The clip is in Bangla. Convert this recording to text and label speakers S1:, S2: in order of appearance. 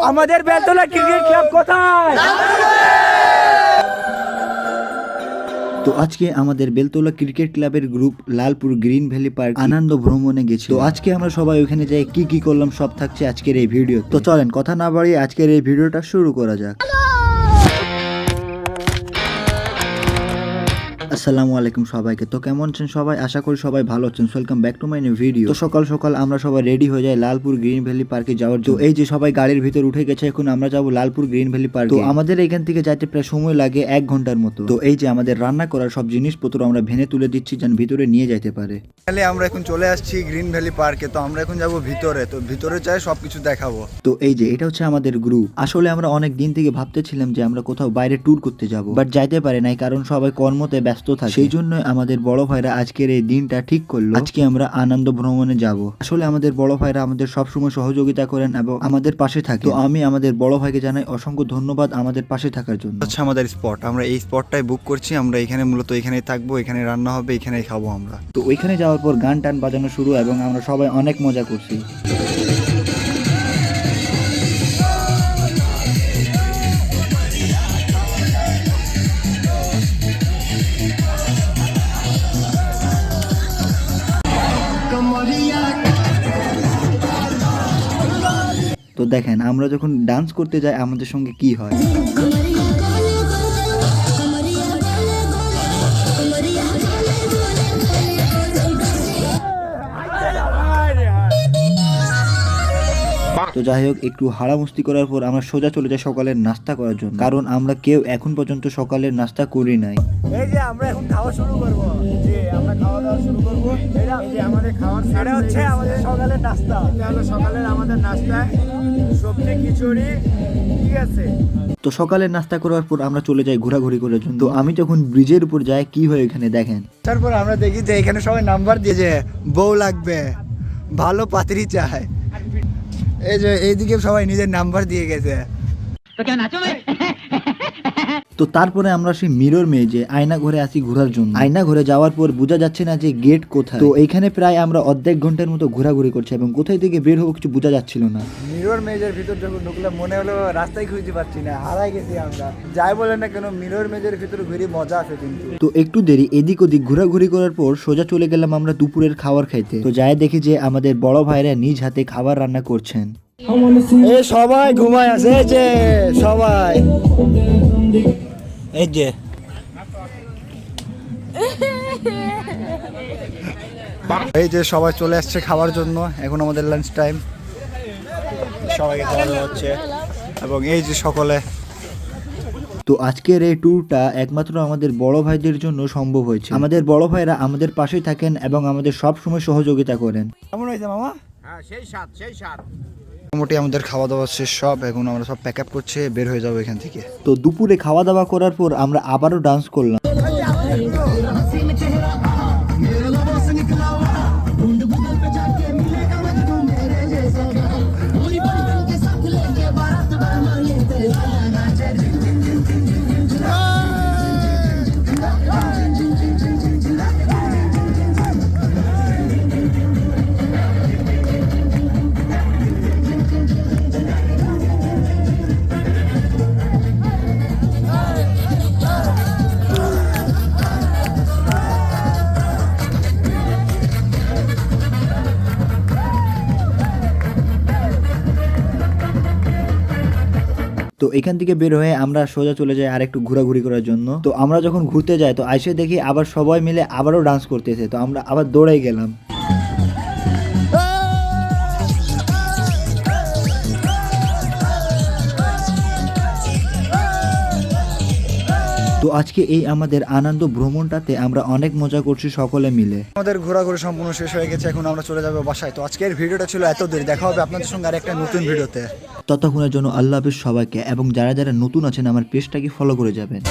S1: আমাদের বেলতলা ক্রিকেট ক্লাব কোথায়?
S2: তো আজকে আমাদের বেলতলা ক্রিকেট ক্লাবের group Lalpur green valley park আনন্দ ভ্রমণে গেছে। তো আজকে আমরা সবাই ওখানে যাই কি কি করলাম সব থাকছে আজকের এই ভিডিও। তো চলেন কথা না বাড়িয়ে আজকের এই ভিডিওটা শুরু করা যাক। আসসালামু আলাইকুম সবাইকে। তো কেমন আছেন সবাই? আশা করি সবাই ভালো আছেন। Welcome back to my new video. তো সকাল সকাল আমরা সবাই রেডি হয়ে যাই লালপুর গ্রিন ভ্যালি পার্কে যাওয়ার জন্য। তো এই যে সবাই গাড়ির ভিতর উঠে গেছে, এখন আমরা যাবো লালপুর গ্রিন ভ্যালি পার্ক। তো আমাদের এখান থেকে যাইতে প্রায় সময় লাগে 1 ঘন্টার মতো। তো এই যে আমাদের রান্না করার সব জিনিসপত্র আমরা ভেনে তুলে দিচ্ছি যেন ভিতরে নিয়ে যাইতে পারে।
S3: তাহলে আমরা এখন চলে আসছি গ্রিন ভ্যালি পার্কে। তো আমরা এখন যাব ভিতরে। তো ভিতরে যাই সবকিছু দেখাবো।
S2: তো এই যে এটা হচ্ছে আমাদের গ্রুপ। আসলে আমরা অনেক দিন থেকে ভাবতেছিলাম যে আমরা কোথাও বাইরে ট্যুর করতে যাব, বাট যাইতে পারে নাই কারণ সবাই কর্মতে ব্যস্ত থাকে। সেই জন্য আমাদের বড় ভাইরা আজকের এই দিনটা ঠিক করলো, আজকে আমরা আনন্দ ভ্রমণে যাব। আসলে আমাদের বড় ভাইরা আমাদের সবসময় সহযোগিতা করেন এবং আমাদের পাশে থাকে। তো আমি আমাদের বড় ভাইকে জানাই অসংখ্য ধন্যবাদ আমাদের পাশে থাকার জন্য।
S3: হচ্ছে আমাদের স্পট, আমরা এই স্পটটাই বুক করছি। আমরা এখানে মূলত এখানেই থাকবো, এখানে রান্না হবে, এখানেই খাবো আমরা।
S2: তো ওইখানে যাওয়ার পর গান টান বাজানো শুরু এবং আমরা সবাই অনেক মজা করছি। তো দেখেন আমরা যখন ডান্স করতে যাই আমাদের সঙ্গে কি হয়। তো যাই হোক, একটু হাড়ামস্তি করার পর আমরা সোজা চলে যাই সকালের নাস্তা করার জন্য, কারণ আমরা কেউ এখন পর্যন্ত সকালের নাস্তা করি নাই।
S1: এই যে আমরা এখন খাওয়া শুরু করব। জি, আমরা খাওয়া দাওয়া শুরু করব। এটা এই যে আমাদের খাওয়ার, এটা হচ্ছে আমাদের সকালের নাস্তা। এটা হলো সকালের আমাদের নাস্তা, সবজি খিচুড়ি, ঠিক আছে।
S2: তো সকালের নাস্তা করার পর আমরা চলে যাই ঘোরাঘুরি করার জন্য। তো আমি যখন ব্রিজের উপর যাই কি হয় এখানে দেখেন।
S3: তারপর আমরা দেখি যে এখানে সবাই নাম্বার দিয়ে যে বউ লাগবে, ভালো পাত্রী চায়। এই যে এইদিকে সবাই নিজের নাম্বার দিয়ে গেছে।
S2: তো তারপরে আমরা সেই মিরর মেজে আয়না ঘরে আসি ঘোরার জন্য। আয়না ঘরে যাওয়ার পর বোঝা যাচ্ছে না যে গেট কোথায়। তো এখানে প্রায় আমরা অর্ধেক ঘন্টার মতো ঘোরাঘুরি করছি এবং কোথায় থেকে বের হবো কিছু বোঝা যাচ্ছিল না।
S3: মিরর মেজের ভিতর যখন ঢুকলাম মনে হলো রাস্তায় খুঁজতে পারছি না, হারাই গেছি আমরা। যাই বলে না কেন মিরর মেজের ভিতরে ঘুরে মজা আছে কিন্তু।
S2: তো একটু দেরি এদিক ওদিক ঘোরাঘুরি করার পর সোজা চলে গেলাম আমরা দুপুরের খাবার খাইতে। তো যাই দেখি যে আমাদের বড় ভাইরা নিজ হাতে খাবার রান্না করছেন।
S3: এই সবাই ঘুমায় আছে, এই যে সবাই, এই যে এই যে সবাই চলে আসছে খাবার জন্য। এখন আমাদের লাঞ্চ টাইম, সবাইকে খাওয়ানো হচ্ছে এবং এই যে সকলে।
S2: তো আজকের এই ট্যুরটা একমাত্র আমাদের বড় ভাইদের জন্য সম্ভব হয়েছে। আমাদের বড় ভাইরা আমাদের পাশেই থাকেন এবং আমাদের সব সময় সহযোগিতা করেন।
S3: কেমন হয়েছে মামা?
S1: হ্যাঁ, সেই স্বাদ, সেই স্বাদ।
S3: মোটামুটি আমাদের খাওয়া দাওয়া শেষ সব, এখন আমরা সব প্যাক আপ করছে, বের হয়ে যাবো এখান থেকে।
S2: তো দুপুরে খাওয়া দাওয়া করার পর আমরা আবারও ডান্স করলাম। তো এখান থেকে বের হয়ে আমরা সোজা চলে যাই আর একটু ঘোরাঘুরি করার জন্য। তো আমরা যখন ঘুরতে যাই তো আইসে দেখি আবার সবাই মিলে আবারও ডান্স করতেছে। তো আমরা আবার দৌড়াই গেলাম। তো আজকে এই আমাদের আনন্দ ভ্রমণটাতে আমরা অনেক মজা করছি সকলে মিলে।
S3: আমাদের ঘোরাঘুরি সম্পূর্ণ শেষ হয়ে গেছে, এখন আমরা চলে যাবো বাসায়। তো আজকের ভিডিওটা ছিল এত দেরি, দেখা হবে আপনাদের সঙ্গে আর একটা নতুন ভিডিওতে।
S2: ততক্ষণের জন্য আল্লাহ হাফেজ সবাইকে, এবং যারা যারা নতুন আছেন আমার পেজটাকে ফলো করে যাবেন।